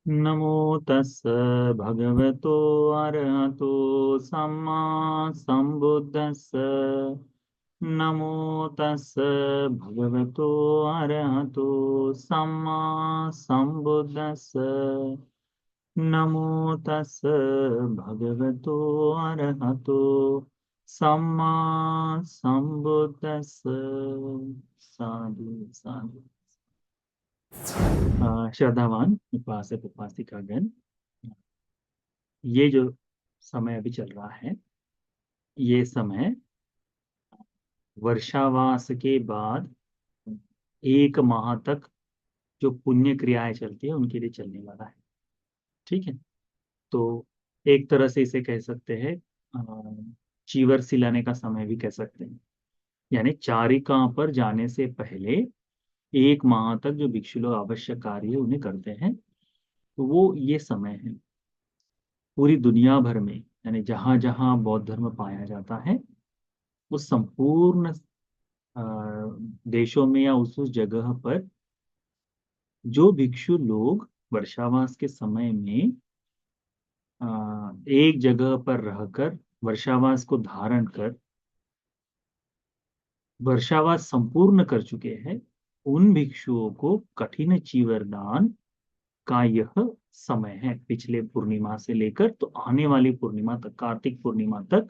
नमो तस् भगवतो अरहतो सम्मा सम्बुद्धस्स। नमो तस् भगवतो अरहतो सम्मा सम्बुद्धस्स। नमो तस् भगवतो अरहतो सम्मा सम्बुद्धस्स। साधु साधु। श्रद्धावान उपासक उपासिकागण, ये जो समय अभी चल रहा है, ये समय वर्षावास के बाद 1 माह तक जो पुण्य क्रियाएं चलती है उनके लिए चलने वाला है। ठीक है। तो एक तरह से इसे कह सकते हैं, चीवर सिलाने का समय भी कह सकते हैं। यानी चारिका पर जाने से पहले 1 माह तक जो भिक्षु लोग आवश्यक कार्य उन्हें करते हैं, तो वो ये समय है। पूरी दुनिया भर में, यानी जहां जहां बौद्ध धर्म पाया जाता है, उस संपूर्ण अ, देशों में या उस जगह पर जो भिक्षु लोग वर्षावास के समय में अ, एक जगह पर रहकर वर्षावास को धारण कर वर्षावास संपूर्ण कर चुके हैं, उन भिक्षुओं को कठिन चीवरदान का यह समय है। पिछले पूर्णिमा से लेकर तो आने वाली पूर्णिमा तक, कार्तिक पूर्णिमा तक,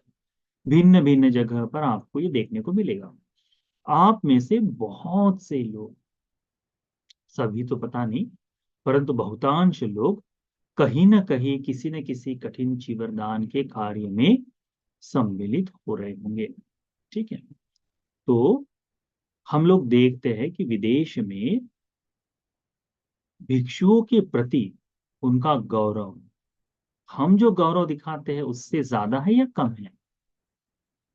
भिन्न भिन्न जगह पर आपको ये देखने को मिलेगा। आप में से बहुत से लोग, सभी तो पता नहीं, परंतु बहुतांश लोग कहीं न कहीं किसी न किसी कठिन चीवरदान के कार्य में सम्मिलित हो रहे होंगे। ठीक है। तो हम लोग देखते हैं कि विदेश में भिक्षुओं के प्रति उनका गौरव, हम जो गौरव दिखाते हैं उससे ज्यादा है या कम है?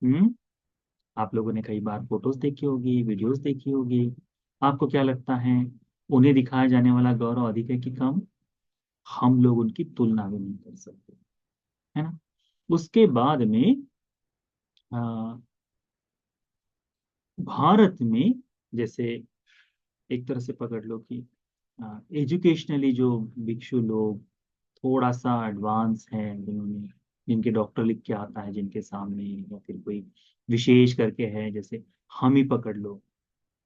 हम्म। आप लोगों ने कई बार फोटोज देखी होगी, वीडियोस देखी होगी। आपको क्या लगता है, उन्हें दिखाया जाने वाला गौरव अधिक है कि कम? हम लोग उनकी तुलना भी नहीं कर सकते, है ना। उसके बाद में अ, भारत में, जैसे एक तरह से पकड़ लो कि एजुकेशनली जो भिक्षु लोग थोड़ा सा एडवांस हैं, जिन्होंने, जिनके डॉक्टर लिख के आता है जिनके सामने, या फिर कोई विशेष करके है, जैसे हम ही पकड़ लो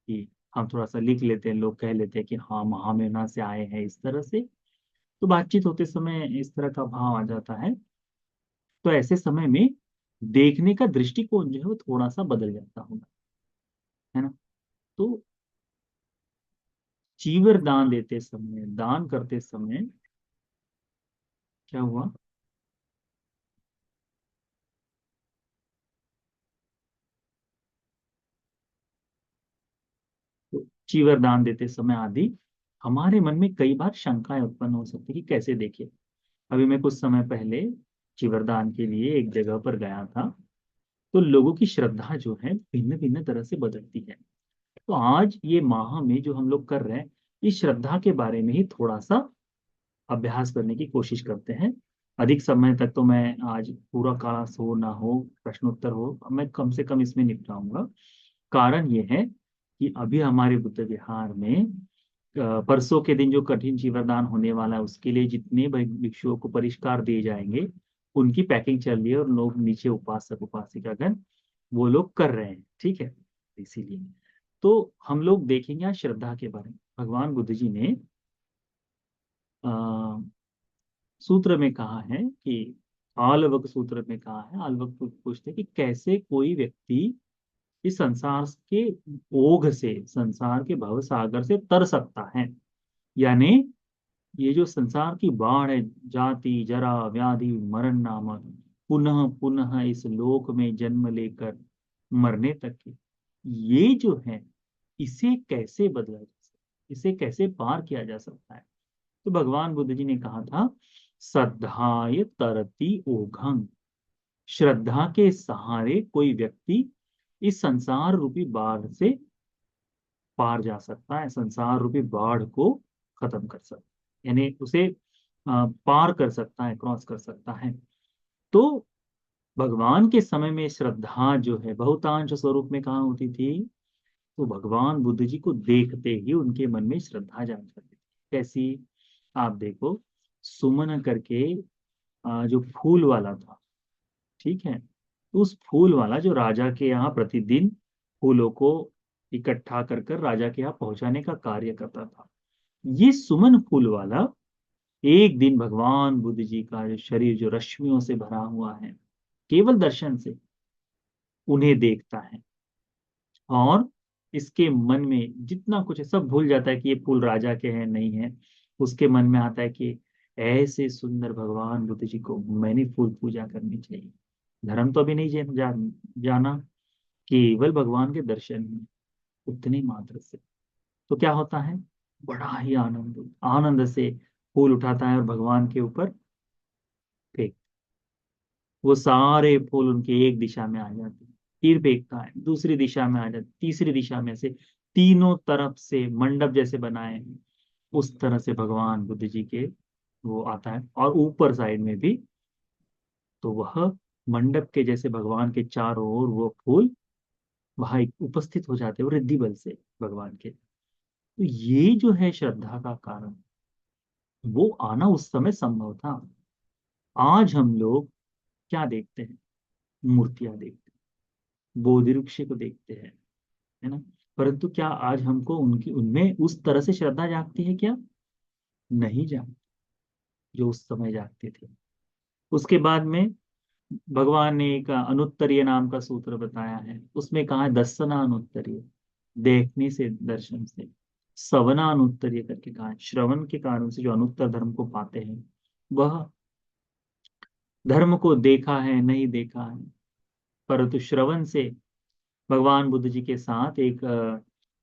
कि हम थोड़ा सा लिख लेते हैं, लोग कह लेते हैं कि हाँ महामेना से आए हैं, इस तरह से तो बातचीत होते समय इस तरह का भाव आ जाता है। तो ऐसे समय में देखने का दृष्टिकोण जो है वो थोड़ा सा बदल जाता होगा, है ना। तो चीवर दान देते समय, दान करते समय क्या हुआ? तो चीवर दान देते समय आदि हमारे मन में कई बार शंकाएं उत्पन्न हो सकती है कि कैसे देखिए। अभी मैं कुछ समय पहले चीवर दान के लिए एक जगह पर गया था, तो लोगों की श्रद्धा जो है भिन्न भिन्न तरह से बदलती है। तो आज ये माह में जो हम लोग कर रहे हैं, इस श्रद्धा के बारे में ही थोड़ा सा अभ्यास करने की कोशिश करते हैं। अधिक समय तक तो मैं आज पूरा क्लास हो ना हो, प्रश्नोत्तर हो, मैं कम से कम इसमें निपटाऊंगा। कारण ये है कि अभी हमारे बुद्ध विहार में परसों के दिन जो कठिन चीवरदान होने वाला है, उसके लिए जितने भिक्षुओं को परिष्कार दिए जाएंगे, उनकी पैकिंग चल रही है, और लोग नीचे उपासक उपासिकागण वो लोग कर रहे हैं। ठीक है। इसीलिए तो हम लोग देखेंगे आज श्रद्धा के बारे में। भगवान बुद्ध जी ने सूत्र में कहा है कि, आलवक सूत्र में कहा है, आलवक पूछते हैं कि कैसे कोई व्यक्ति इस संसार के ओघ से, संसार के भव सागर से तर सकता है। यानी ये जो संसार की बाढ़ है, जाति जरा व्याधि मरण नामक, पुनः पुनः इस लोक में जन्म लेकर मरने तक की, ये जो है, इसे कैसे बदला जा सकता है, इसे कैसे पार किया जा सकता है? तो भगवान बुद्ध जी ने कहा था, श्रद्धाय तरति ओघम। श्रद्धा के सहारे कोई व्यक्ति इस संसार रूपी बाढ़ से पार जा सकता है, संसार रूपी बाढ़ को खत्म कर सकता है, यानी उसे पार कर सकता है, क्रॉस कर सकता है। तो भगवान के समय में श्रद्धा जो है बहुतांश स्वरूप में कहाँ होती थी? तो भगवान बुद्ध जी को देखते ही उनके मन में श्रद्धा जाग जाती थी। कैसी? आप देखो, सुमन करके जो फूल वाला था, ठीक है, तो उस फूल वाला जो राजा के यहाँ प्रतिदिन फूलों को इकट्ठा कर कर राजा के यहाँ पहुंचाने का कार्य करता था, ये सुमन फूल वाला एक दिन भगवान बुद्ध जी का जो शरीर जो रश्मियों से भरा हुआ है, केवल दर्शन से उन्हें देखता है, और इसके मन में जितना कुछ है सब भूल जाता है कि ये फूल राजा के हैं नहीं है। उसके मन में आता है कि ऐसे सुंदर भगवान बुद्ध जी को मैंने फूल पूजा करनी चाहिए। धर्म तो अभी नहीं जाना, केवल भगवान के दर्शन में उतने मात्र से। तो क्या होता है, बड़ा ही आनंद आनंद से फूल उठाता है और भगवान के ऊपर फेंक, वो सारे फूल उनके एक दिशा में आ जाते हैं, फिर फेंकता है दूसरी दिशा में आ जाते, तीसरी दिशा में से, तीनों तरफ से मंडप जैसे बनाए हैं उस तरह से भगवान बुद्ध जी के वो आता है, और ऊपर साइड में भी, तो वह मंडप के जैसे भगवान के चारों ओर वो फूल वहां उपस्थित हो जाते हैं रिद्धि बल से भगवान के। तो ये जो है श्रद्धा का कारण, वो आना उस समय संभव था। आज हम लोग क्या देखते हैं, मूर्तियां देखते हैं, बोधि वृक्ष को देखते हैं, है ना, परंतु क्या आज हमको उनकी उनमें उस तरह से श्रद्धा जागती है क्या? नहीं जागती, जो उस समय जागते थे। उसके बाद में भगवान ने एक अनुत्तरीय नाम का सूत्र बताया है, उसमें कहा है दर्शना अनुत्तरीय, देखने से दर्शन से, सवना अनुत्तरीय करके कहा है, श्रवण के कारण से जो अनुत्तर धर्म को पाते हैं वह धर्म को देखा है नहीं देखा है, परंतु श्रवण से भगवान बुद्ध जी के साथ एक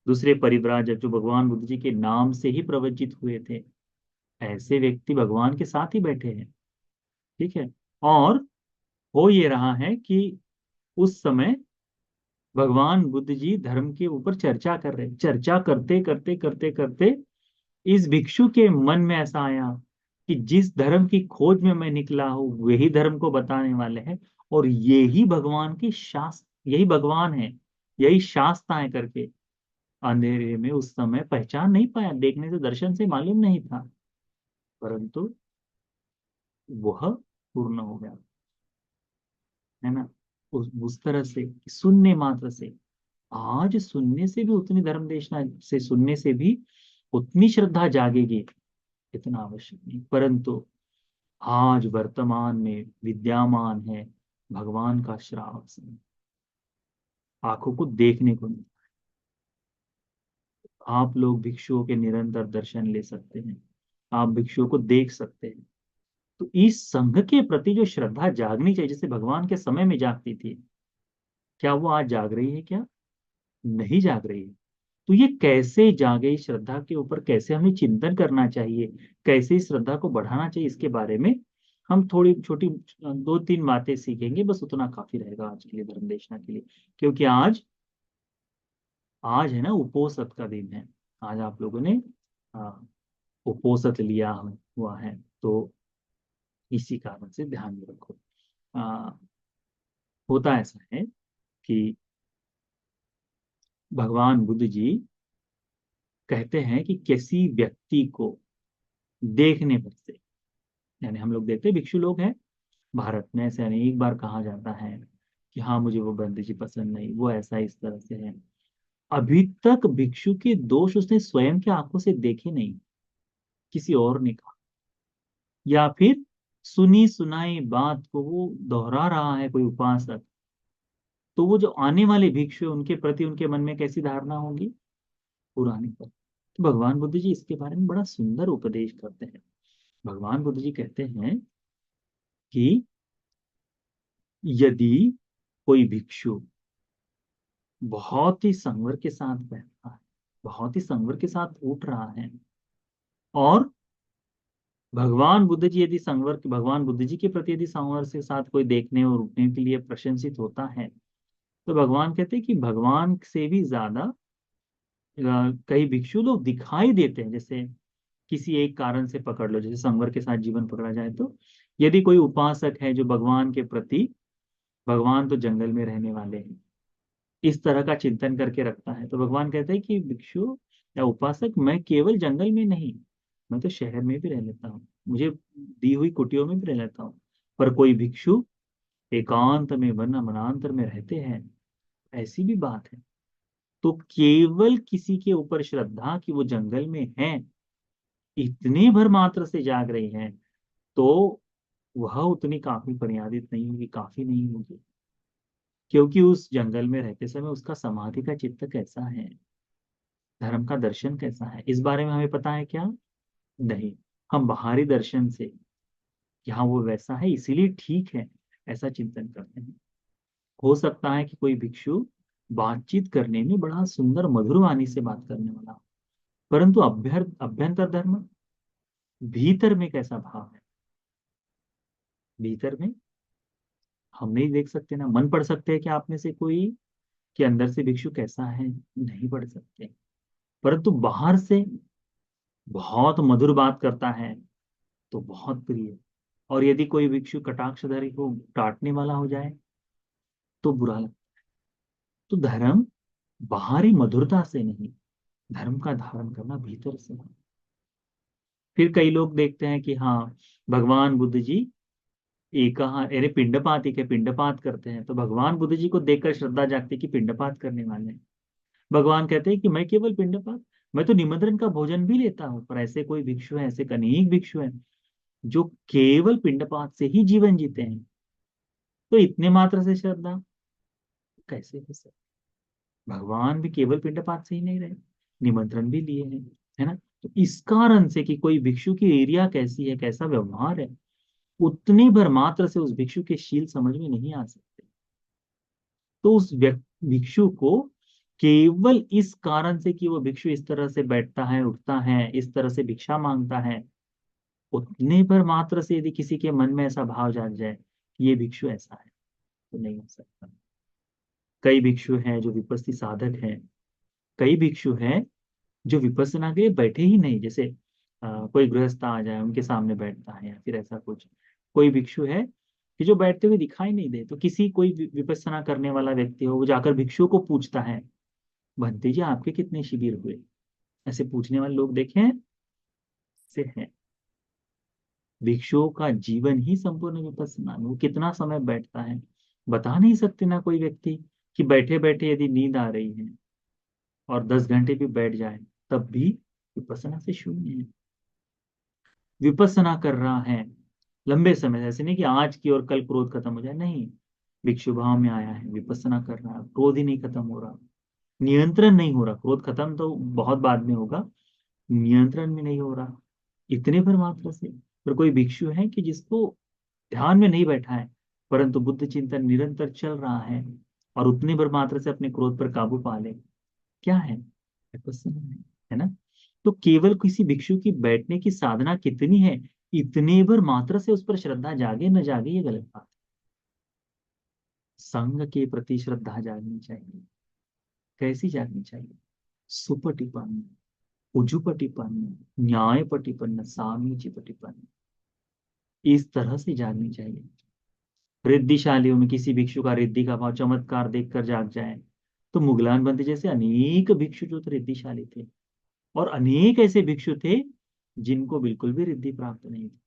दूसरे परिव्राजक जो भगवान बुद्ध जी के नाम से ही प्रवचित हुए थे, ऐसे व्यक्ति भगवान के साथ ही बैठे हैं, ठीक है। और हो ये रहा है कि उस समय भगवान बुद्ध जी धर्म के ऊपर चर्चा कर रहे, चर्चा करते करते करते करते इस भिक्षु के मन में ऐसा आया कि जिस धर्म की खोज में मैं निकला हूं वही धर्म को बताने वाले हैं, और यही भगवान की शास्त्र, यही भगवान है, यही शास्त्र है करके अंधेरे में उस समय पहचान नहीं पाया, देखने से दर्शन से मालूम नहीं था, परंतु वह पूर्ण हो गया, है ना। उस तरह से सुनने मात्र से, आज सुनने से भी उतनी धर्म देशना से सुनने से भी उतनी श्रद्धा जागेगी, इतना आवश्यक नहीं, परंतु आज वर्तमान में विद्यमान है भगवान का श्राप से, आंखों को देखने को नहीं। आप लोग भिक्षुओं के निरंतर दर्शन ले सकते हैं, आप भिक्षुओं को देख सकते हैं, तो इस संघ के प्रति जो श्रद्धा जागनी चाहिए जैसे भगवान के समय में जागती थी, क्या वो आज जाग रही है क्या? नहीं जाग रही है। तो ये कैसे जागे, इस श्रद्धा के ऊपर कैसे हमें चिंतन करना चाहिए, कैसे इस श्रद्धा को बढ़ाना चाहिए, इसके बारे में हम थोड़ी छोटी दो तीन बातें सीखेंगे, बस उतना काफी रहेगा आज के लिए धर्म देशना के लिए। क्योंकि आज आज है ना उपोषद का दिन है, आज आप लोगों ने आ, उपोषद लिया हुआ है, तो इसी कारण से ध्यान में रखो। आ, होता ऐसा है कि भगवान बुद्ध जी कहते हैं कि किसी व्यक्ति को देखने पर से, यानी हम लोग देखते हैं भिक्षु लोग हैं भारत में, ऐसे अनेक बार कहा जाता है कि हाँ मुझे वो बंदी जी पसंद नहीं, वो ऐसा इस तरह से है, अभी तक भिक्षु के दोष उसने स्वयं के आंखों से देखे नहीं, किसी और ने कहा, या फिर सुनी सुनाई बात को वो दोहरा रहा है कोई उपासक, तो वो जो आने वाले भिक्षु है उनके प्रति उनके मन में कैसी धारणा होगी, पुरानी पर। तो भगवान बुद्ध जी इसके बारे में बड़ा सुंदर उपदेश करते हैं। भगवान बुद्ध जी कहते हैं कि यदि कोई भिक्षु बहुत ही संवर के साथ बैठा है, बहुत ही संवर के साथ उठ रहा है, और भगवान बुद्ध जी यदि संवर, भगवान बुद्ध जी के प्रति यदि संवर के साथ कोई देखने और उठने के लिए प्रशंसित होता है, तो भगवान कहते हैं कि भगवान से भी ज्यादा कई भिक्षु लोग दिखाई देते हैं। जैसे किसी एक कारण से पकड़ लो, जैसे संवर के साथ जीवन पकड़ा जाए, तो यदि कोई उपासक है जो भगवान के प्रति, भगवान तो जंगल में रहने वाले हैं, इस तरह का चिंतन करके रखता है, तो भगवान कहते हैं कि भिक्षु या उपासक, मैं केवल जंगल में नहीं, मैं तो शहर में भी रह लेता हूँ, मुझे दी हुई कुटियों में भी रह लेता हूँ। पर कोई भिक्षु एकांत में वरना वनांतर में रहते हैं, ऐसी भी बात है। तो केवल किसी के ऊपर श्रद्धा कि वो जंगल में है, इतने भर मात्र से जाग रही हैं, तो वह उतनी काफी परियादित नहीं होगी, काफी नहीं होगी। क्योंकि उस जंगल में रहते समय उसका समाधि का चित्त कैसा है, धर्म का दर्शन कैसा है, इस बारे में हमें पता है क्या? नहीं। हम बाहरी दर्शन से कि हाँ वो वैसा है इसीलिए ठीक है, ऐसा चिंतन करते हैं। हो सकता है कि कोई भिक्षु बातचीत करने में बड़ा सुंदर मधुर वाणी से बात करने वाला हो, परंतु अभ्यंतर धर्म, भीतर में कैसा भाव है, भीतर में हम नहीं देख सकते ना। मन पढ़ सकते हैं कि आप में से कोई कि अंदर से भिक्षु कैसा है, नहीं पढ़ सकते। परंतु बाहर से बहुत मधुर बात करता है तो बहुत प्रिय। और यदि कोई भिक्षु कटाक्षधारी हो, डांटने वाला हो जाए, तो बुरा लगता। तो धर्म बाहरी मधुरता से नहीं, धर्म का धारण करना भीतर से है। फिर कई लोग देखते हैं कि हाँ भगवान बुद्ध जी एक अरे पिंडपात, एक है पिंडपात करते हैं, तो भगवान बुद्ध जी को देखकर श्रद्धा जागती है कि पिंडपात करने वाले हैं। भगवान कहते हैं कि मैं केवल पिंडपात, मैं तो निमंत्रण का भोजन भी लेता हूँ। पर ऐसे कोई भिक्षु है, ऐसे अनेक भिक्षु हैं जो केवल पिंडपात से ही जीवन जीते हैं। तो इतने मात्र से श्रद्धा कैसे हो सकती? भगवान भी केवल पिंडपात से ही नहीं रहे, निमंत्रण भी लिए हैं, है ना। तो इस कारण से कि कोई भिक्षु की एरिया कैसी है, कैसा व्यवहार है, उतनी भर मात्र से उस भिक्षु के शील समझ में नहीं आ सकते। तो उस भिक्षु को केवल इस कारण से कि वो भिक्षु इस तरह से बैठता है, उठता है, इस तरह से भिक्षा मांगता है, उतने पर मात्र से यदि किसी के मन में ऐसा भाव जाग जाए कि ये भिक्षु ऐसा है, तो नहीं हो सकता। कई भिक्षु हैं जो विपस्सी साधक हैं, कई भिक्षु हैं जो विपස්සना के लिए बैठे ही नहीं। जैसे कोई गृहस्थ आ जाए उनके सामने बैठता है, या फिर ऐसा कुछ। कोई भिक्षु है कि जो बैठते हुए दिखाई नहीं दे, तो किसी कोई विपස්සना करने वाला व्यक्ति हो, वो जाकर भिक्षु को पूछता है, भंते जी आपके कितने शिविर हुए? ऐसे पूछने वाले लोग देखे हैं, से हैं। भिक्षुओं का जीवन ही संपूर्ण विपස්සना में, वो कितना समय बैठता है बता नहीं सकते ना कोई व्यक्ति, कि बैठे बैठे यदि नींद आ रही है और 10 घंटे भी बैठ जाए तब भी विपස්සना से शून्य है। विपස්සना कर रहा है लंबे समय से, ऐसे नहीं कि आज की और कल क्रोध खत्म हो जाए, नहीं। भिक्षु भाव में आया है, विपස්සना कर रहा है, क्रोध ही नहीं खत्म हो रहा, नियंत्रण नहीं हो रहा। क्रोध खत्म तो बहुत बाद में होगा, नियंत्रण में नहीं हो रहा, इतने पर मात्र से। पर कोई भिक्षु है कि जिसको ध्यान में नहीं बैठा है, परंतु बुद्ध चिंतन निरंतर चल रहा है, और उतने पर मात्र से अपने क्रोध पर काबू पा ले, क्या है? विपස්සना है ना। तो केवल किसी भिक्षु की बैठने की साधना कितनी है, इतने भर मात्र से उस पर श्रद्धा जागे न जागे, ये गलत बात है। संघ के प्रति श्रद्धा जागनी चाहिए। कैसी जागनी चाहिए? सुपटिपन्न, उजुपटिपन्न, न्यायपटिपन्न, सामीचिपटिपन्न, इस तरह से जागनी चाहिए। रिद्धिशालियों में किसी भिक्षु का रिद्धि का भाव चमत्कार देखकर जाग जाए, तो मुगलान बंदी जैसे अनेक भिक्षु जो थे रिद्धिशाली थे, और अनेक ऐसे भिक्षु थे जिनको बिल्कुल भी रिद्धि प्राप्त नहीं थी।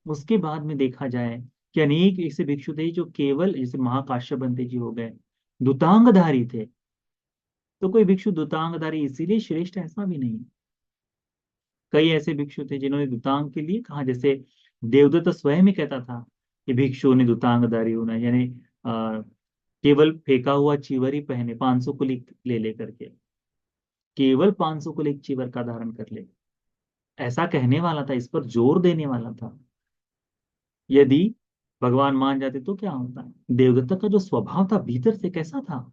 उसके बाद में देखा जाए कि अनेक ऐसे भिक्षु थे जो केवल, जैसे महाकाश्यप बंते जी हो गए, दुतांगधारी थे। तो कोई भिक्षु दुतांगधारी इसीलिए श्रेष्ठ, ऐसा भी नहीं। कई ऐसे भिक्षु थे जिन्होंने दुतांग के लिए कहा, जैसे देवदत्त स्वयं ही कहता था कि भिक्षुओं ने दुतांगधारी होना, यानी केवल फेंका हुआ चीवर ही पहने, 500 कुलिक ले लेकर के, केवल 500 कुलिक चीवर का धारण कर ले, ऐसा कहने वाला था, इस पर जोर देने वाला था। यदि भगवान मान जाते तो क्या होता है? देवदत्त का जो स्वभाव था भीतर से कैसा था,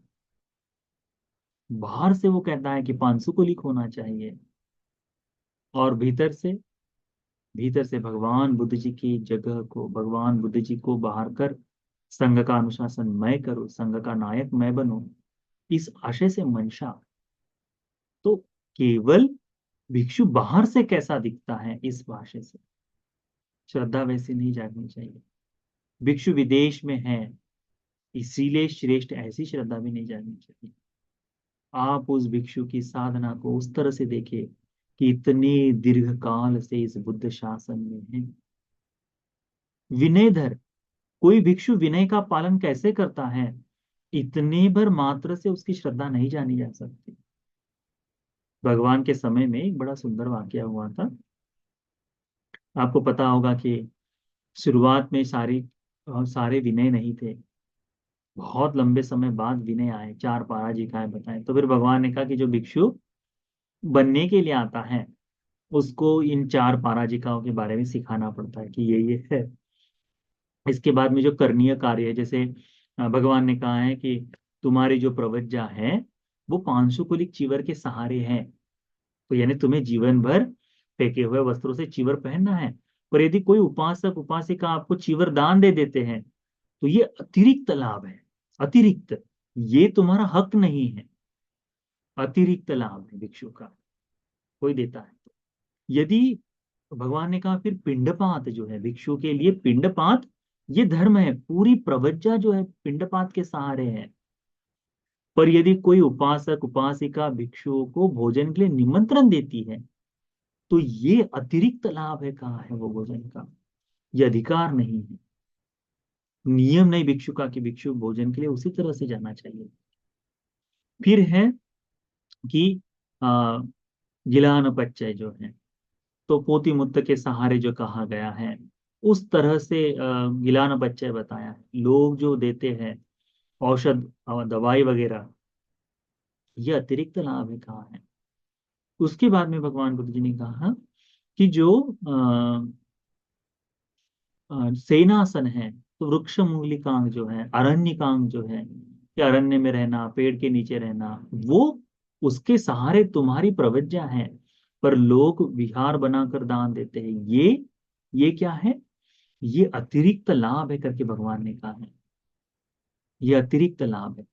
बाहर से वो कहता है कि 500 कुलिक होना चाहिए, और भीतर से भगवान बुद्ध जी की जगह को, भगवान बुद्ध जी को बाहर कर संघ का अनुशासन मैं करूं, संघ का नायक मैं बनूं, इस आशय से मंशा। तो केवल भिक्षु बाहर से कैसा दिखता है, इस भाषा से श्रद्धा वैसी नहीं जागनी चाहिए। भिक्षु विदेश में है इसीलिए श्रेष्ठ, ऐसी श्रद्धा भी नहीं जागनी चाहिए। आप उस भिक्षु की साधना को उस तरह से देखिए कि इतने दीर्घ काल से इस बुद्ध शासन में है। विनयधर, कोई भिक्षु विनय का पालन कैसे करता है, इतने भर मात्र से उसकी श्रद्धा नहीं जानी जा सकती। भगवान के समय में एक बड़ा सुंदर वाकया हुआ था। आपको पता होगा कि शुरुआत में सारे विनय नहीं थे। बहुत लंबे समय बाद विनय आए, चार पराजिकाएं बताएं। तो फिर भगवान ने कहा कि जो भिक्षु बनने के लिए आता है उसको इन चार पराजिकाओं के बारे में सिखाना पड़ता है कि ये है। इसके बाद में जो करणीय कार्य है, जैसे भगवान ने कहा है कि तुम्हारी जो प्रवज्जा है वो 500 कुलिक चीवर के सहारे है। तो यानी तुम्हें जीवन भर फेंके हुए वस्त्रों से चीवर पहनना है। पर यदि कोई उपासक उपासिका आपको चीवर दान दे देते हैं तो ये अतिरिक्त लाभ है। अतिरिक्त, ये तुम्हारा हक नहीं है, अतिरिक्त लाभ है भिक्षु का, कोई देता है तो। यदि भगवान ने कहा फिर पिंडपात जो है भिक्षु के लिए, पिंडपात ये धर्म है, पूरी प्रवज्जा जो है पिंडपात के सहारे है। पर यदि कोई उपासक उपासिका भिक्षुओं को भोजन के लिए निमंत्रण देती है तो ये अतिरिक्त लाभ है। कहाँ है वो भोजन का, ये अधिकार नहीं है। नियम नहीं भिक्षु का कि भिक्षु भोजन के लिए उसी तरह से जाना चाहिए। फिर है कि आ, गिलान पच्चय जो है, तो पोती मुत्त के सहारे जो कहा गया है उस तरह से गिलान पच्चय बताया है। लोग जो देते हैं औषध और दवाई वगैरह, ये अतिरिक्त लाभ है। कहाँ है। उसके बाद में भगवान बुद्ध जी ने कहा कि जो सेनासन है, तो वृक्ष मूलिकांग जो है, अरण्यकांग जो है, कि अरण्य में रहना, पेड़ के नीचे रहना, वो उसके सहारे तुम्हारी प्रवज्जा है। पर लोग विहार बनाकर दान देते हैं, ये क्या है, ये अतिरिक्त लाभ है करके भगवान ने कहा है। ये अतिरिक्त लाभ है,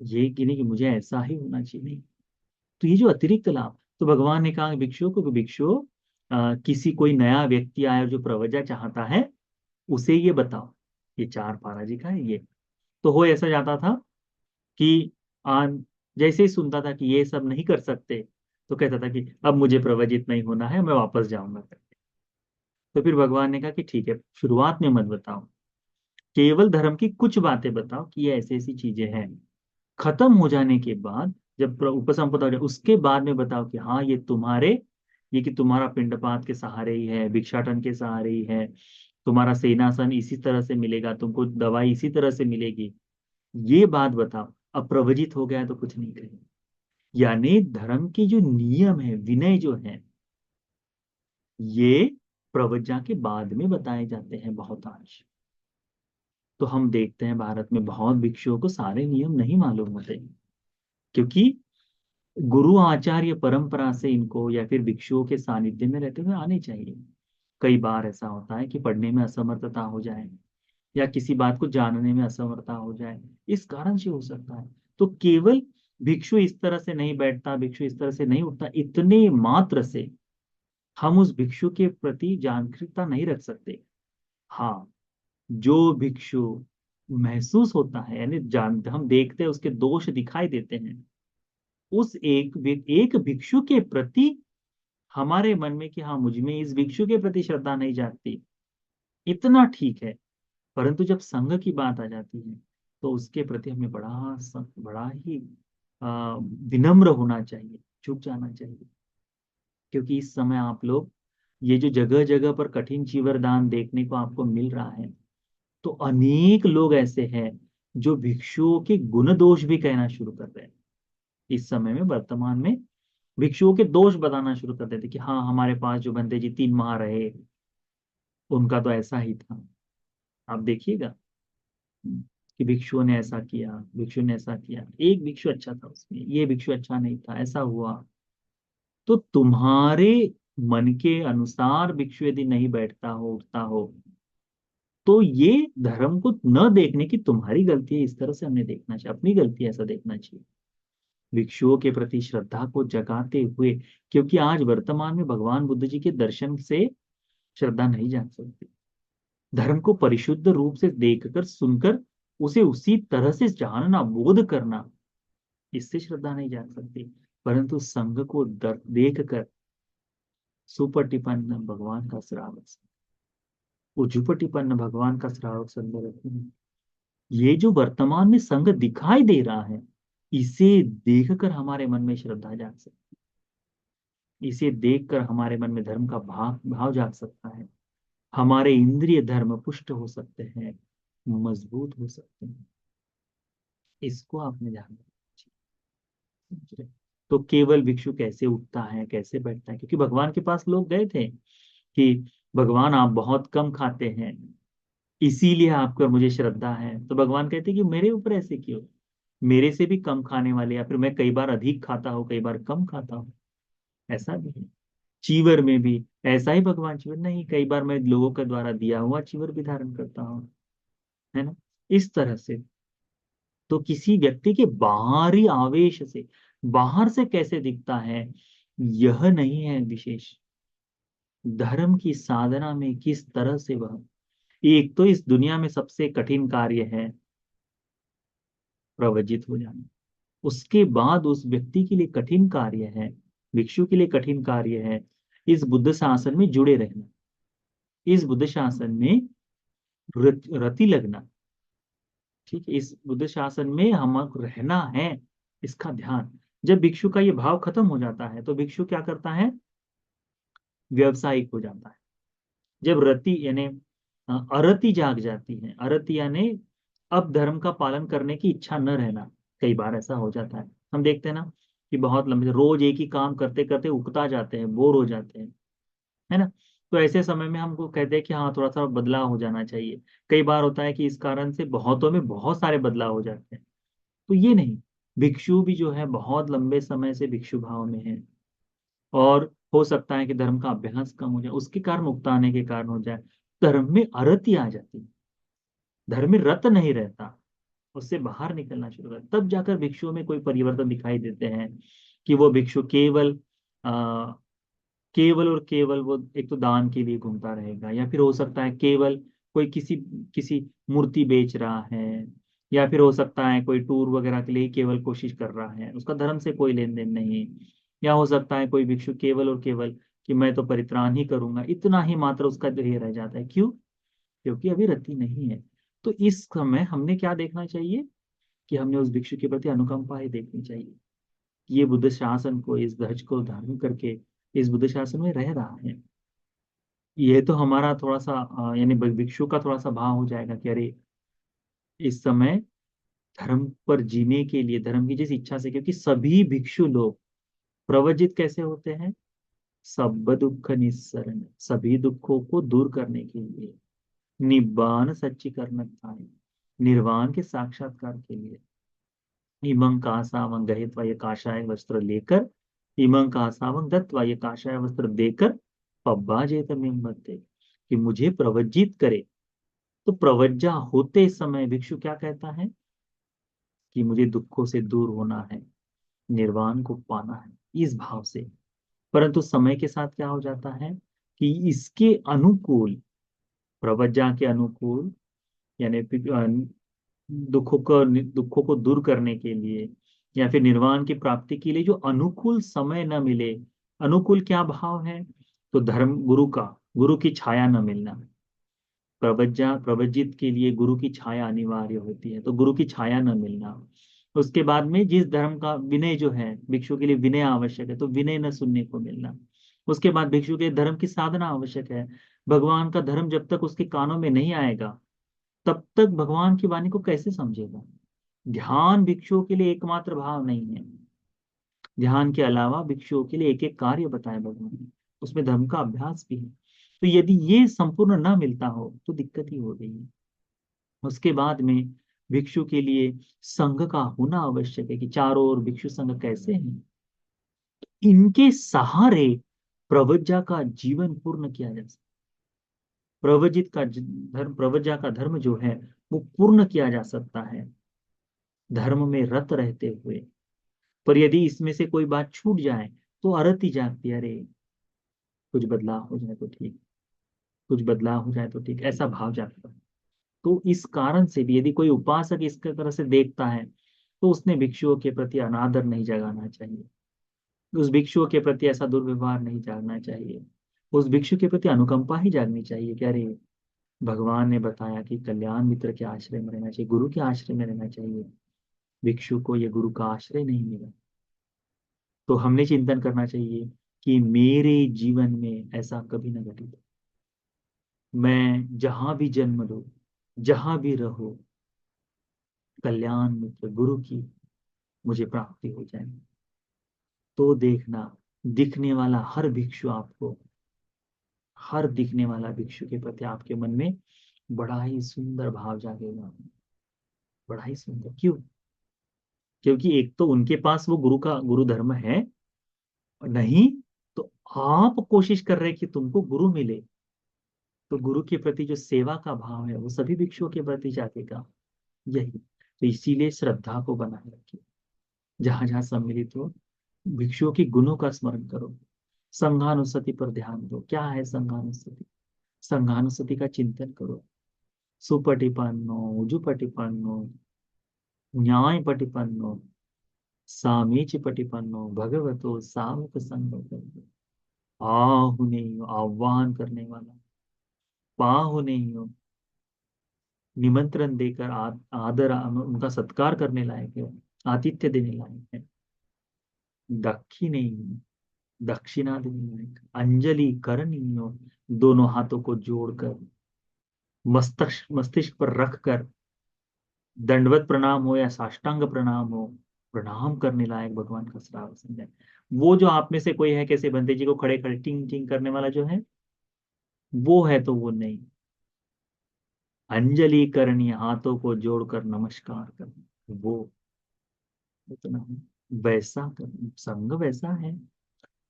ये कि नहीं कि मुझे ऐसा ही होना चाहिए, नहीं। तो ये जो अतिरिक्त लाभ, तो भगवान ने कहा भिक्षुओं को कि भिक्षुओं, किसी कोई नया व्यक्ति आए और जो प्रवज्जा चाहता है उसे ये बताओ, ये चार पाराजिका है ये। तो हो ऐसा जाता था कि आ, जैसे ही सुनता था कि ये सब नहीं कर सकते तो कहता था कि अब मुझे प्रवजित नहीं होना है, मैं वापस जाऊंगा करके। तो फिर भगवान ने कहा कि ठीक है, शुरुआत में मत बताओ, केवल धर्म की कुछ बातें बताओ कि ये ऐसी ऐसी चीजें हैं। खत्म हो जाने के बाद, जब उपसंपदा हो जाए उसके बाद में बताओ कि हाँ ये कि तुम्हारा पिंडपात के सहारे ही है, भिक्षाटन के सहारे ही है, तुम्हारा सेनासन इसी तरह से मिलेगा, तुमको दवाई इसी तरह से मिलेगी, ये बात बताओ। अब प्रवजित हो गया है तो कुछ नहीं कहें। यानी धर्म के जो नियम है, विनय जो है, ये प्रवज्ञा के बाद में बताए जाते हैं बहुत अंश। तो हम देखते हैं भारत में बहुत भिक्षुओं को सारे नियम नहीं मालूम होते, क्योंकि गुरु आचार्य परंपरा से इनको या फिर भिक्षुओं के सानिध्य में रहते हुए आने चाहिए। कई बार ऐसा होता है कि पढ़ने में असमर्थता हो जाए या किसी बात को जानने में असमर्थता हो जाए, इस कारण से हो सकता है। तो केवल भिक्षु इस तरह से नहीं बैठता, भिक्षु इस तरह से नहीं उठता, इतने मात्र से हम उस भिक्षु के प्रति जागरूकता नहीं रख सकते। हाँ, जो भिक्षु महसूस होता है, यानी जान हम देखते हैं उसके दोष दिखाई देते हैं, उस एक भिक्षु के प्रति हमारे मन में कि हाँ मुझ में इस भिक्षु के प्रति श्रद्धा नहीं जाती, इतना ठीक है। परंतु जब संघ की बात आ जाती है तो उसके प्रति हमें बड़ा ही विनम्र होना चाहिए, झुक जाना चाहिए। क्योंकि इस समय आप लोग, ये जो जगह जगह पर कठिन चीवर दान देखने को आपको मिल रहा है, तो अनेक लोग ऐसे हैं जो भिक्षुओं के गुण दोष भी कहना शुरू कर रहे हैं। इस समय में वर्तमान में भिक्षुओं के दोष बताना शुरू कर देते कि हाँ हमारे पास जो बंदे जी 3 माह रहे उनका तो ऐसा ही था। आप देखिएगा कि भिक्षुओं ने ऐसा किया, भिक्षु ने ऐसा किया, एक भिक्षु अच्छा था उसमें, ये भिक्षु अच्छा नहीं था, ऐसा हुआ। तो तुम्हारे मन के अनुसार भिक्षु यदि नहीं बैठता हो, उठता हो, तो ये धर्म को न देखने की तुम्हारी गलती है, इस तरह से हमें देखना चाहिए, अपनी गलती है ऐसा देखना चाहिए, भिक्षुओं के प्रति श्रद्धा को जगाते हुए। क्योंकि आज वर्तमान में भगवान बुद्ध जी के दर्शन से श्रद्धा नहीं जाग सकती। धर्म को परिशुद्ध रूप से देखकर सुनकर उसे उसी तरह से जानना, बोध करना, इससे श्रद्धा नहीं जाग सकती। परंतु संग को देख कर सुपटिपन्न भगवान का श्रावक संग, उजुपटिपन्न भगवान का श्रावक संग रखना। ये जो वर्तमान में संग दिखाई दे रहा है, इसे देखकर हमारे मन में श्रद्धा जाग सकती है, इसे देखकर हमारे मन में धर्म का भाव भाव जाग सकता है, हमारे इंद्रिय धर्म पुष्ट हो सकते हैं, मजबूत हो सकते हैं। इसको आपने ध्यान रखना चाहिए। तो केवल भिक्षु कैसे उठता है, कैसे बैठता है? क्योंकि भगवान के पास लोग गए थे कि भगवान आप बहुत कम खाते हैं, इसीलिए आपका मुझे श्रद्धा है। तो भगवान कहते कि मेरे ऊपर ऐसे क्यों, मेरे से भी कम खाने वाले, या फिर मैं कई बार अधिक खाता हूँ कई बार कम खाता हूँ, ऐसा भी है। चीवर में भी ऐसा ही भगवान, चीवर नहीं, कई बार मैं लोगों के द्वारा दिया हुआ चीवर भी धारण करता हूँ, है ना। इस तरह से तो किसी व्यक्ति के बाहरी आवेश से, बाहर से कैसे दिखता है, यह नहीं है विशेष। धर्म की साधना में किस तरह से वह, एक तो इस दुनिया में सबसे कठिन कार्य है प्रवजित हो जाना, उसके बाद उस व्यक्ति के लिए कठिन कार्य है, भिक्षु के लिए कठिन कार्य है इस बुद्ध शासन में जुड़े रहना, इस बुद्ध शासन में रति लगना। ठीक है, इस बुद्ध शासन में हम रहना है, इसका ध्यान। जब भिक्षु का ये भाव खत्म हो जाता है तो भिक्षु क्या करता है, व्यवसायिक हो जाता है। जब रति यानी अरति जाग जाती है, अरति यानी अब धर्म का पालन करने की इच्छा न रहना, कई बार ऐसा हो जाता है। हम देखते हैं ना कि बहुत लंबे रोज एक ही काम करते करते उकता जाते हैं, बोर हो जाते हैं, है ना। तो ऐसे समय में हमको कहते हैं कि हाँ थोड़ा सा बदलाव हो जाना चाहिए। कई बार होता है कि इस कारण से बहुतों में बहुत सारे बदलाव हो जाते हैं। तो ये नहीं, भिक्षु भी जो है बहुत लंबे समय से भिक्षु भाव में है, और हो सकता है कि धर्म का अभ्यास कम हो जाए, उसके कारण उकताने के कारण हो जाए, धर्म में अरति आ जाती है, धर्म में रत नहीं रहता, उससे बाहर निकलना शुरू करता, तब जाकर भिक्षुओं में कोई परिवर्तन दिखाई देते हैं कि वो भिक्षु केवल आ, केवल और केवल वो एक तो दान के लिए घूमता रहेगा, या फिर हो सकता है केवल कोई किसी किसी मूर्ति बेच रहा है, या फिर हो सकता है कोई टूर वगैरह के लिए ही केवल कोशिश कर रहा है, उसका धर्म से कोई लेन देन नहीं। या हो सकता है कोई भिक्षु केवल और केवल कि मैं तो परित्राण ही करूंगा, इतना ही मात्र उसका ध्येय रह जाता है। क्यों? क्योंकि अभी रति नहीं है। तो इस समय हमने क्या देखना चाहिए कि हमने उस भिक्षु के प्रति अनुकंपा ही देखनी चाहिए, कि ये बुद्ध शासन को, इस ध्वज को धारण करके इस बुद्ध शासन में रह रहा है। ये तो हमारा थोड़ा सा यानी भिक्षु का थोड़ा सा भाव हो जाएगा कि अरे इस समय धर्म पर जीने के लिए, धर्म की जिस इच्छा से, क्योंकि सभी भिक्षु लोग प्रवजित कैसे होते हैं, सब दुख निस्सरण, सभी दुखों को दूर करने के लिए, निब्बान सच्चीकरण निर्वाण के साक्षात्कार के लिए, इमं कासावं गहित्वा ये काषाय वस्त्र लेकर, इमं कासावं दत्वा ये काषाय वस्त्र देकर, पब्बा जेत में बदते, कि मुझे प्रवज्जित करे। तो प्रवज्जा होते समय भिक्षु क्या कहता है कि मुझे दुखों से दूर होना है, निर्वाण को पाना है, इस भाव से। परंतु समय के साथ क्या हो जाता है कि इसके अनुकूल, प्रवज्जा के अनुकूल, यानी दुखों को दूर करने के लिए या फिर निर्वाण की प्राप्ति के लिए जो अनुकूल समय न मिले, अनुकूल क्या भाव है, तो धर्म गुरु का, गुरु की छाया न मिलना। प्रवज्जित के लिए गुरु की छाया अनिवार्य होती है, तो गुरु की छाया न मिलना। उसके बाद में जिस धर्म का विनय जो है, भिक्षु के लिए विनय आवश्यक है, तो विनय न सुनने को मिलना। उसके बाद भिक्षु के धर्म की साधना आवश्यक है, भगवान का धर्म जब तक उसके कानों में नहीं आएगा तब तक भगवान की वाणी को कैसे समझेगा। ध्यान भिक्षुओं के लिए एकमात्र भाव नहीं है, ध्यान के अलावा भिक्षुओं के लिए एक एक कार्य बताए भगवान ने, उसमें धर्म का अभ्यास भी है। तो यदि ये संपूर्ण ना मिलता हो तो दिक्कत ही हो गई है। उसके बाद में भिक्षु के लिए संघ का होना आवश्यक है, कि चारों ओर भिक्षु संघ कैसे हैं, इनके सहारे प्रवज्जा का जीवन पूर्ण किया जा सकता, धर्म, प्रवज्जा का धर्म जो है वो पूर्ण किया जा सकता है, धर्म में रत रहते हुए। पर यदि इसमें से कोई बात छूट जाए तो अरति जागती है, अरे कुछ बदलाव हो जाए तो ठीक, कुछ बदलाव हो जाए तो ठीक, ऐसा भाव जागता है। तो इस कारण से भी यदि कोई उपासक इस तरह से देखता है तो उसने भिक्षुओं के प्रति अनादर नहीं जगाना चाहिए, उस भिक्षुओं के प्रति ऐसा दुर्व्यवहार नहीं जागना चाहिए। उस भिक्षु के प्रति अनुकंपा ही जागनी चाहिए कि अरे, भगवान ने बताया कि कल्याण मित्र के आश्रय में रहना चाहिए, गुरु के आश्रय में रहना चाहिए। भिक्षु को ये गुरु का आश्रय नहीं मिला, तो हमने चिंतन करना चाहिए कि मेरे जीवन में ऐसा कभी न घटित हो। मैं जहां भी जन्म लूं, जहां भी रहूं, कल्याण मित्र गुरु की मुझे प्राप्ति हो जाए। तो देखना, दिखने वाला हर भिक्षु आपको, हर दिखने वाला भिक्षु के प्रति आपके मन में बड़ा ही सुंदर भाव जागेगा। बड़ा ही सुंदर, क्यों? क्योंकि एक तो उनके पास वो गुरु का गुरु धर्म है, नहीं तो आप कोशिश कर रहे हैं कि तुमको गुरु मिले, तो गुरु के प्रति जो सेवा का भाव है वो सभी भिक्षुओं के प्रति जागेगा। यही तो, इसीलिए श्रद्धा को बनाए रखिए। जहां जहां सम्मिलित हो, भिक्षुओं की गुणों का स्मरण करो। संघानुसति पर ध्यान दो। क्या है संघानुसति? संघानुसति का चिंतन करो। सुपटिपन्नो, उजुपटिपन्नो, न्यायपटिपन्नो, सामीचपटिपन्नो, भगवतो सावक संग। आहु नहीं हो आह्वान करने वाला, पाहु नहीं हो निमंत्रण देकर आदर उनका सत्कार करने लायक है, आतिथ्य देने लायक है। दक्षी नहीं हो, दक्षिणा देने लायक, अंजलि करनी हो, दोनों हाथों को जोड़कर मस्तिष्क मस्तिष्क पर रखकर दंडवत प्रणाम हो या साष्टांग प्रणाम हो, प्रणाम करने लायक भगवान का श्राव है। वो जो आप में से कोई है, कैसे बंदे जी को खड़े खड़े टिंग टिंग करने वाला जो है, वो है तो वो नहीं। अंजलि करनी, हाथों को जोड़कर नमस्कार करना, वो उतना है। वैसा कर, संग वैसा है।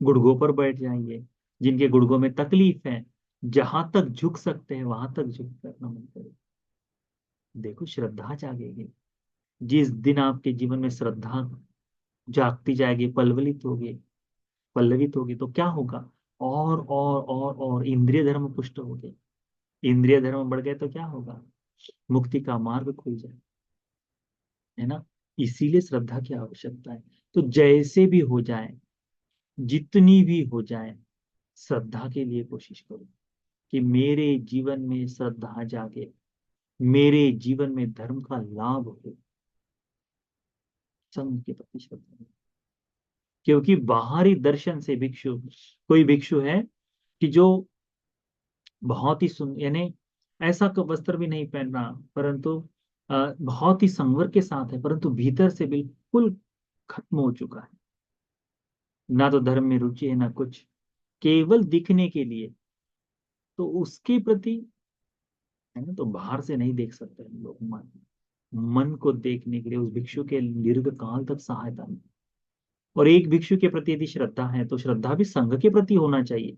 गुड़घों पर बैठ जाइए, जिनके गुड़घों में तकलीफ है, जहां तक झुक सकते हैं वहां तक झुक कर नमन करें। देखो श्रद्धा जागेगी। जिस दिन आपके जीवन में श्रद्धा जागती जाएगी, पल्लवित होगी, तो क्या होगा? और इंद्रिय धर्म पुष्ट हो गए। इंद्रिय धर्म बढ़ गए तो क्या होगा? मुक्ति का मार्ग खुल जाए, है ना? इसीलिए श्रद्धा की आवश्यकता है। तो जैसे भी हो जाए, जितनी भी हो जाए, श्रद्धा के लिए कोशिश करो कि मेरे जीवन में श्रद्धा जागे, मेरे जीवन में धर्म का लाभ हो, संघ के प्रति श्रद्धा। क्योंकि बाहरी दर्शन से भिक्षु, कोई भिक्षु है कि जो बहुत ही यानी ऐसा वस्त्र भी नहीं पहन रहा, परंतु बहुत ही संवर के साथ है, परंतु भीतर से बिल्कुल खत्म हो चुका है। ना तो धर्म में रुचि है ना कुछ, केवल दिखने के लिए। तो उसके प्रति, है ना, तो बाहर से नहीं देख सकते हम लोग। मन मन को देखने के लिए उस भिक्षु के दीर्घ काल तक सहायता नहीं। और एक भिक्षु के प्रति यदि श्रद्धा है, तो श्रद्धा भी संघ के प्रति होना चाहिए।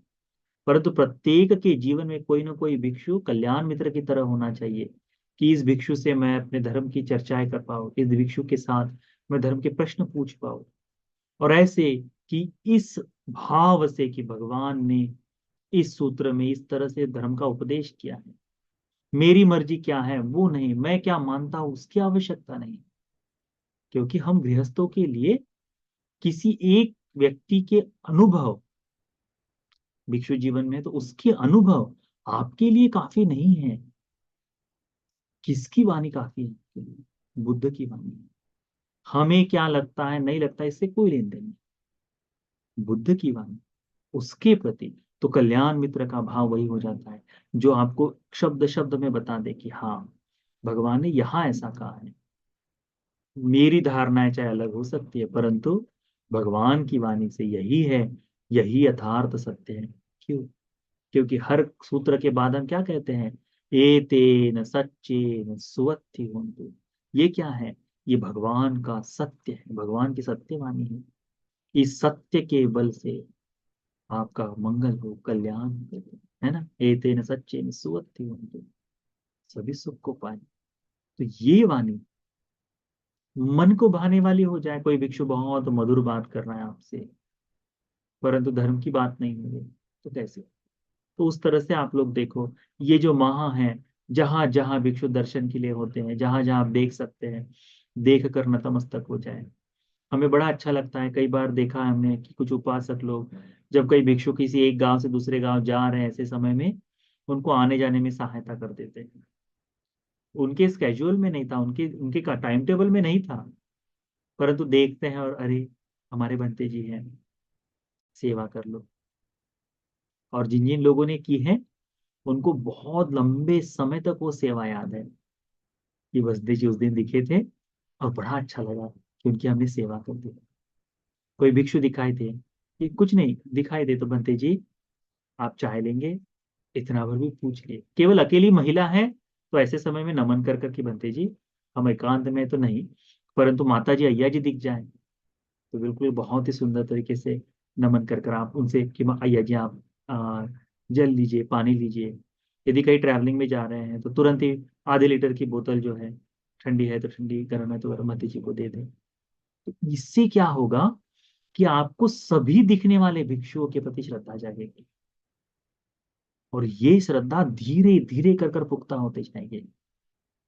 परंतु प्रत्येक के जीवन में कोई ना कोई भिक्षु कल्याण मित्र की तरह होना चाहिए, कि इस भिक्षु से मैं अपने धर्म की चर्चाएं कर पाऊँ, इस भिक्षु के साथ मैं धर्म के प्रश्न पूछ पाऊँ। और ऐसे कि इस भाव से कि भगवान ने इस सूत्र में इस तरह से धर्म का उपदेश किया है, मेरी मर्जी क्या है वो नहीं, मैं क्या मानता हूं उसकी आवश्यकता नहीं। क्योंकि हम गृहस्थों के लिए किसी एक व्यक्ति के अनुभव, भिक्षु जीवन में तो उसके अनुभव आपके लिए काफी नहीं है। किसकी वाणी काफी है आपके लिए? बुद्ध की वाणी। हमें क्या लगता है नहीं लगता, इससे कोई लेन देन नहीं। बुद्ध की वाणी, उसके प्रति तो कल्याण मित्र का भाव वही हो जाता है जो आपको शब्द शब्द में बता दे कि हाँ, भगवान ने यहाँ ऐसा कहा है। मेरी धारणाएं चाहे अलग हो सकती है, परंतु भगवान की वाणी से यही है, यही यथार्थ सत्य है। क्यों? क्योंकि हर सूत्र के बाद हम क्या कहते हैं? एतेन सच्चेन सुवत्ति होन्तु। ये क्या है? ये भगवान का सत्य है, भगवान की सत्यवाणी है। इस सत्य के बल से आपका मंगल हो, कल्याण हो, है ना? एतेन सच्चेन सुवत्ति होन्तु, सभी सुख को पाए। तो ये वाणी मन को भाने वाली हो जाए। कोई भिक्षु बहुत मधुर बात कर रहा है आपसे, परंतु धर्म की बात नहीं हो रही, तो कैसे? तो उस तरह से आप लोग देखो, ये जो महा है, जहां जहां भिक्षु दर्शन के लिए होते हैं, जहां जहां आप देख सकते हैं, देख कर नतमस्तक हो जाए। हमें बड़ा अच्छा लगता है, कई बार देखा है हमने कि कुछ उपासक लोग जब कई भिक्षु किसी एक गांव से दूसरे गांव जा रहे हैं ऐसे समय में उनको आने जाने में सहायता कर देते हैं। उनके स्केड्यूल में नहीं था, उनके उनके का टाइम टेबल में नहीं था, परंतु देखते हैं और अरे हमारे बंते जी हैं, सेवा कर लो। और जिन जिन लोगों ने की है उनको बहुत लंबे समय तक वो सेवा याद है कि बंते जी उस दिन दिखे थे और बड़ा अच्छा लगा कि उनकी हमने सेवा कर दी। कोई भिक्षु दिखाई दे कि कुछ नहीं दिखाई दे तो बंते जी आप चाय लेंगे, इतना भर भी पूछ लिए, केवल अकेली महिला है तो ऐसे समय में नमन कर कर कि बंते जी हम एकांत में तो नहीं, परंतु माता जी अय्या जी दिख जाए तो बिल्कुल बहुत ही सुंदर तरीके से नमन कर कर आप उनसे कि अय्या जी आप जल लीजिए, पानी लीजिए। यदि कहीं ट्रैवलिंग में जा रहे हैं तो तुरंत ही आधे लीटर की बोतल जो है, ठंडी है तो ठंडी, गर्म है तो गर्म, माता जी को दे दें। तो इससे क्या होगा कि आपको सभी दिखने वाले भिक्षुओं के प्रति श्रद्धा जागेगी, और ये श्रद्धा धीरे धीरे कर कर पुख्ता होते जाएंगे।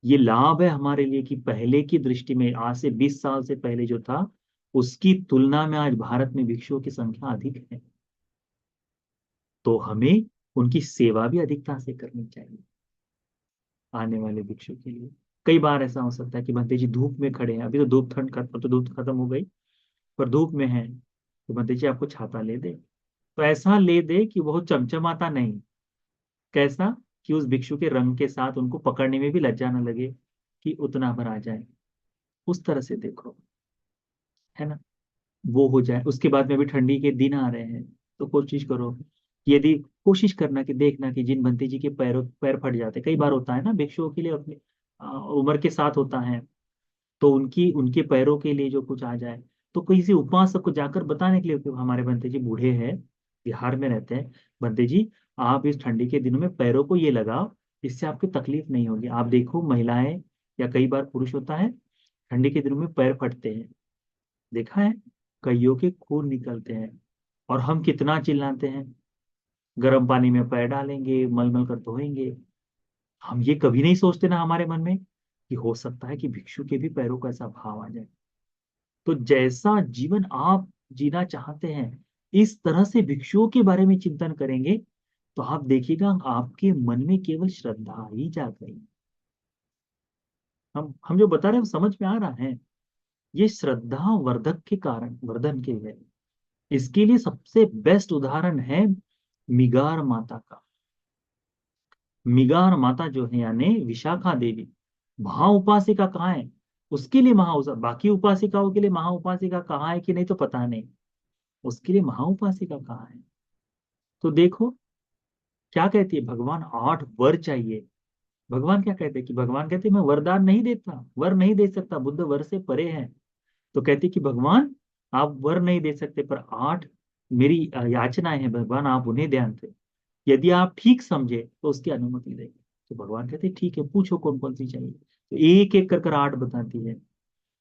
ये लाभ है हमारे लिए कि पहले की दृष्टि में आज से 20 साल से पहले जो था उसकी तुलना में आज भारत में भिक्षुओं की संख्या अधिक है, तो हमें उनकी सेवा भी अधिकता से करनी चाहिए आने वाले भिक्षु के लिए। कई बार ऐसा हो सकता है कि भंते जी धूप में खड़े हैं, अभी तो धूप ठंड खत्म, तो धूप खत्म हो गई, पर धूप में है तो भंते जी आपको छाता ले दे, तो ऐसा ले दे कि वो चमचमाता नहीं, कैसा कि उस भिक्षु के रंग के साथ उनको पकड़ने में भी लज्जा न लगे कि उतना भर आ जाए, उस तरह से देखो, है ना। वो हो जाए। उसके बाद में अभी ठंडी के दिन आ रहे हैं तो कोशिश करो कि यदि कोशिश करना कि देखना कि जिन बंती जी के पैर फट जाते, कई बार होता है ना भिक्षुओं के लिए अपनी उम्र के साथ होता है, तो उनकी उनके पैरों के लिए जो कुछ आ जाए, तो किसी उपासक को जाकर बताने के लिए कि हमारे बंते जी बूढ़े हैं, बिहार में रहते हैं, बंते जी आप इस ठंडी के दिनों में पैरों को ये लगाओ, इससे आपकी तकलीफ नहीं होगी। आप देखो महिलाएं या कई बार पुरुष होता है ठंडी के दिनों में पैर फटते हैं, देखा है, कईयों के खून निकलते हैं, और हम कितना चिल्लाते हैं, गर्म पानी में पैर डालेंगे, मलमल कर धोएंगे। हम ये कभी नहीं सोचते ना हमारे मन में कि हो सकता है कि भिक्षु के भी पैरों का ऐसा भाव आ जाए। तो जैसा जीवन आप जीना चाहते हैं इस तरह से भिक्षुओं के बारे में चिंतन करेंगे तो आप देखिएगा आपके मन में केवल श्रद्धा ही जाग रही। हम जो बता रहे हैं वो समझ में आ रहा है। ये श्रद्धा वर्धक के कारण वर्धन के है। इसके लिए सबसे बेस्ट उदाहरण है मिगार माता का। मिगार माता जो है यानी विशाखा देवी, महा उपासिका कहाँ है, उसके लिए बाकी उपासिकाओं के लिए महा उपासिका कहाँ है कि नहीं तो पता नहीं, उसके लिए महा उपासिका कहाँ है। तो देखो क्या कहती है, भगवान 8 वर चाहिए। भगवान क्या कहते हैं कि भगवान कहते हैं मैं वरदान नहीं देता, वर नहीं दे सकता, बुद्ध वर से परे है। तो कहती कि भगवान आप वर नहीं दे सकते पर 8 मेरी याचनाएं हैं भगवान, आप उन्हें ध्यान से, यदि आप ठीक समझे तो उसकी अनुमति देंगे। तो भगवान कहते ठीक है पूछो कौन कौन सी चाहिए। तो एक एक कर कर 8 बताती है।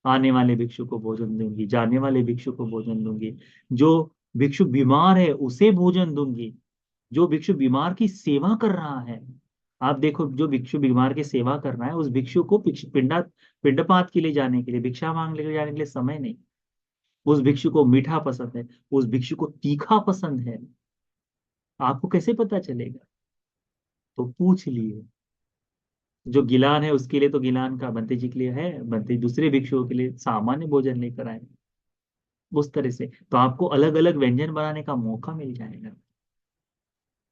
आने वाले भिक्षु को भोजन दूंगी, जाने वाले भिक्षु को भोजन दूंगी, जो भिक्षु बीमार है उसे भोजन दूंगी, जो भिक्षु बीमार की सेवा कर रहा है। आप देखो जो भिक्षु बीमार की सेवा कर रहा है उस भिक्षु को पिंडपात के लिए जाने के लिए, भिक्षा मांग ले जाने के लिए समय नहीं। उस भिक्षु को मीठा पसंद है, उस भिक्षु को तीखा पसंद है। आपको कैसे पता चलेगा, तो पूछ लिए। जो गिलान है उसके लिए तो गिलान का, बंते जी के लिए है, बंते दूसरे भिक्षुओं के लिए सामान्य भोजन लेकर आए। उस तरह से तो आपको अलग अलग व्यंजन बनाने का मौका मिल जाएगा।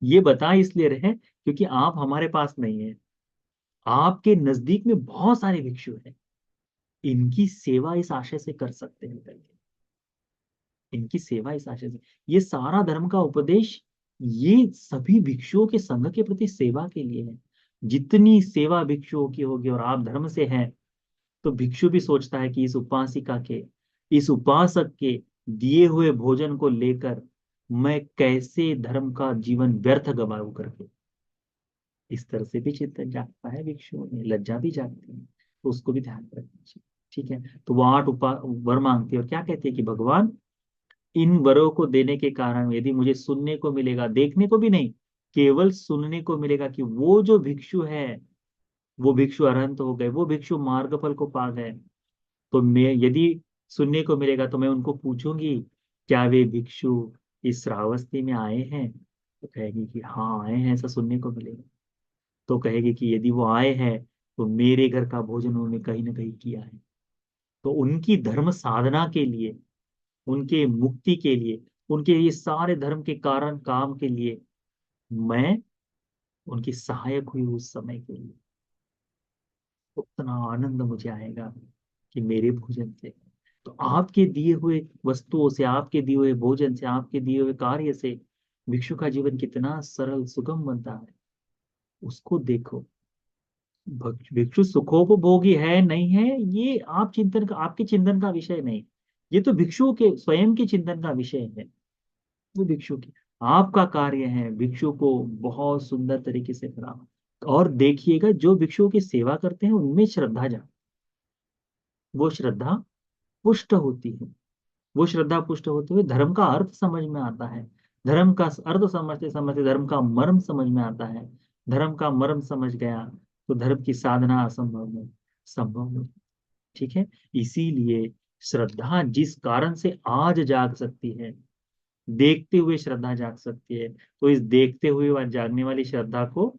ये बता इसलिए रहे क्योंकि आप हमारे पास नहीं है, आपके नजदीक में बहुत सारे भिक्षु हैं, इनकी सेवा इस आशय से कर सकते हैं करके, इनकी सेवा इस आशय से। ये सारा धर्म का उपदेश ये सभी भिक्षुओं के संघ के प्रति सेवा के लिए है। जितनी सेवा भिक्षुओं की होगी और आप धर्म से हैं तो भिक्षु भी सोचता है कि इस उपासिका के, इस उपासक के दिए हुए भोजन को लेकर मैं कैसे धर्म का जीवन व्यर्थ गवाऊं करके, इस तरह से भी चिंतन जागता है भिक्षुओं में, लज्जा भी जागती है, तो उसको भी ध्यान में रखना चाहिए। ठीक है, तो वो 8 वर मांगती है और क्या कहती है कि भगवान इन वरों को देने के कारण यदि मुझे सुनने को मिलेगा, देखने को भी नहीं, केवल सुनने को मिलेगा कि वो जो भिक्षु है वो भिक्षु अरहंत हो गए, वो भिक्षु मार्ग फल को पा गए, तो मैं यदि सुनने को मिलेगा। तो मैं उनको पूछूंगी, क्या वे भिक्षु इस श्रावस्ती में आए हैं? तो कहेगी कि हाँ आए हैं, ऐसा सुनने को मिलेगा। तो कहेगी कि यदि वो आए हैं तो मेरे घर का भोजन उन्होंने कहीं ना कहीं किया है। तो उनकी धर्म साधना के लिए, उनके मुक्ति के लिए, उनके ये सारे धर्म के कारण काम के लिए मैं उनकी सहायक हुई उस समय के लिए। उतना आनंद मुझे आएगा कि मेरे भोजन से, तो आपके दिए हुए वस्तुओं से, आपके दिए हुए भोजन से, आपके दिए हुए कार्य से भिक्षु का जीवन कितना सरल सुगम बनता है, उसको देखो। भिक्षु सुखोपभोगी है नहीं है, ये आप चिंतन का, आपके चिंतन का विषय नहीं। ये तो भिक्षुओं के स्वयं के चिंतन का विषय है। वो भिक्षु की, आपका कार्य है भिक्षु को बहुत सुंदर तरीके से कराना। और देखिएगा जो भिक्षुओं की सेवा करते हैं उनमें श्रद्धा जा, वो श्रद्धा पुष्ट होती है। वो श्रद्धा पुष्ट होते हुए धर्म का अर्थ समझ में आता है। धर्म का अर्थ समझते समझते धर्म का मर्म समझ में आता है। धर्म का मर्म समझ गया तो धर्म की साधना असंभव नहीं, संभव नहीं। ठीक है। इसीलिए श्रद्धा जिस कारण से आज जाग सकती है, देखते हुए श्रद्धा जाग सकती है, तो इस देखते हुए जागने वाली श्रद्धा को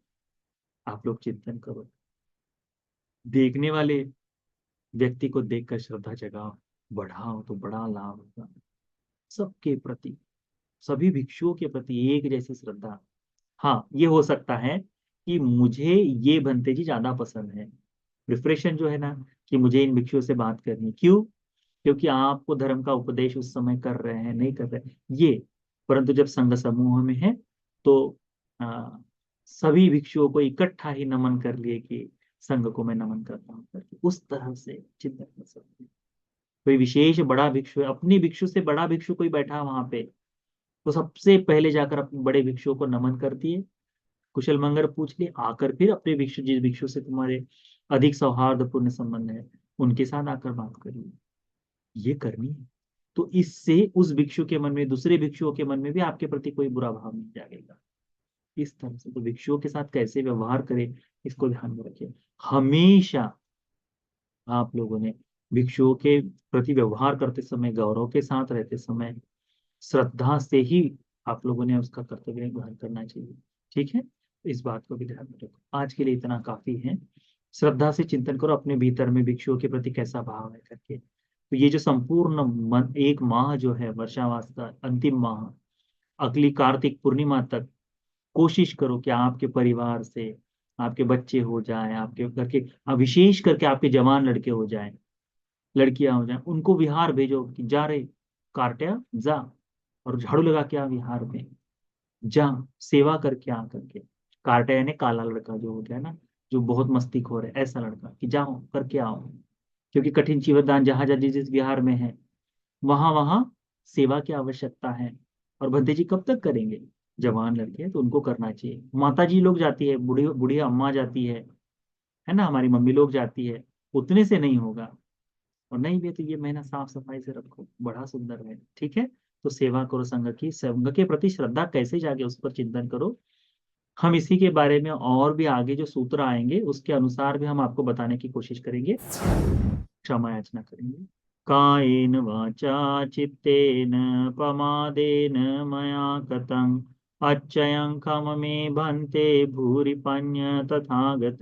आप लोग चिंतन करो। देखने वाले व्यक्ति को देखकर श्रद्धा जगाओ, बढ़ाओ, तो बड़ा लाभ होगा सबके प्रति, सभी भिक्षुओं के प्रति एक जैसी श्रद्धा। हाँ ये हो सकता है कि मुझे ये भंते जी ज्यादा पसंद है, प्रिपरेशन जो है ना, कि मुझे इन भिक्षुओं से बात करनी, क्यों? क्योंकि आपको धर्म का उपदेश उस समय कर रहे हैं, नहीं कर रहे ये। परंतु जब संघ समूह में है तो आ, सभी भिक्षुओं को इकट्ठा ही नमन कर लिए कि संघ को मैं नमन करता हूँ करके, उस तरह से चिंतन कर सकते हैं। कोई विशेष बड़ा भिक्षु है, अपनी भिक्षु से बड़ा भिक्षु कोई बैठा वहां पे, तो सबसे पहले जाकर अपने बड़े भिक्षुओं को नमन कर दिए, कुशल मंगल पूछ लिए, आकर फिर अपने भिक्षु, जिस भिक्षु से तुम्हारे अधिक सौहार्दपूर्ण संबंध है उनके साथ आकर बात करिए। ये करनी है। तो इससे उस भिक्षु के मन में, दूसरे भिक्षुओं के मन में भी आपके प्रति कोई बुरा भाव नहीं जागेगा। इस तरह से तो भिक्षुओं के साथ कैसे व्यवहार करें, इसको ध्यान में रखिए। हमेशा आप लोगों ने भिक्षुओं के प्रति व्यवहार करते समय, गौरव के साथ रहते समय, श्रद्धा से ही आप लोगों ने उसका कर्तव्य निर्वहन करना चाहिए। ठीक है, इस बात को भी ध्यान में रखो। आज के लिए इतना काफी है। श्रद्धा से चिंतन करो अपने भीतर में भिक्षुओं के प्रति कैसा भाव है करके। तो ये जो संपूर्ण एक माह जो है वर्षावास का अंतिम माह, अगली कार्तिक पूर्णिमा तक कोशिश करो कि आपके परिवार से आपके बच्चे हो जाएं, आपके घर के, विशेष करके आपके जवान लड़के हो जाएं, लड़कियां हो जाएं, उनको विहार भेजो कि जा रे कार्टिया जा, और झाड़ू लगा के आ विहार में, जा सेवा करके आ करके। कार्टिया यानी काला लड़का जो हो गया ना, जो बहुत मस्तीखोर है, ऐसा लड़का कि जाओ करके आओ। क्योंकि कठिन जीवनदान जहां जहां जिस बिहार में है, वहां वहां सेवा की आवश्यकता है। और भद्दे जी कब तक करेंगे? जवान लड़के हैं तो उनको करना चाहिए। माता जी लोग जाती है, बूढ़ी बूढ़ी अम्मा जाती है ना, हमारी मम्मी लोग जाती है, उतने से नहीं होगा। और नहीं भी है तो ये महीना साफ सफाई से रखो, बड़ा सुंदर है। ठीक है। तो सेवा करो, संघ की, संघ के प्रति श्रद्धा कैसे जागे उस पर चिंतन करो। हम इसी के बारे में और भी आगे जो सूत्र आएंगे उसके अनुसार भी हम आपको बताने की कोशिश करेंगे, क्षमा याचना करेंगे। कायेन वाचा चित्तेन प्रमादेन मया कृतं अच्छयं खम मे भन्ते भूरिपन्य तथागत।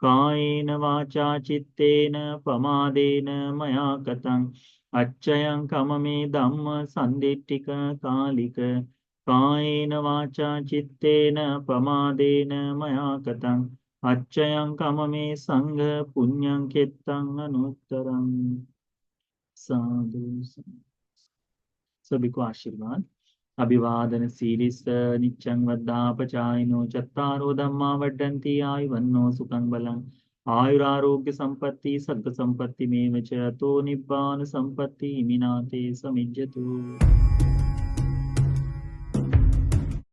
कायेन वाचा चित्तेन प्रमादेन मया कृतं अच्छयं खम मे धम्म सन्दिट्ठिक कालिक। कायेन वाचा चित्तेन प्रमादेन मया कृतं अच्छयं कम में संग पुण्यं केत्तं अनुत्तरम। साधु सभी को आशीर्वाद। अभिवादन सीरिस नित्यं वद्धापचाइनो चत्तारो धम्मा वर्धन्ति आयुवन्नो सुखं बलम् आयुरारोग्य संपत्ति सद् संपत्ति में च तो निब्बान संपत्ति मिनाते समिज्जतु।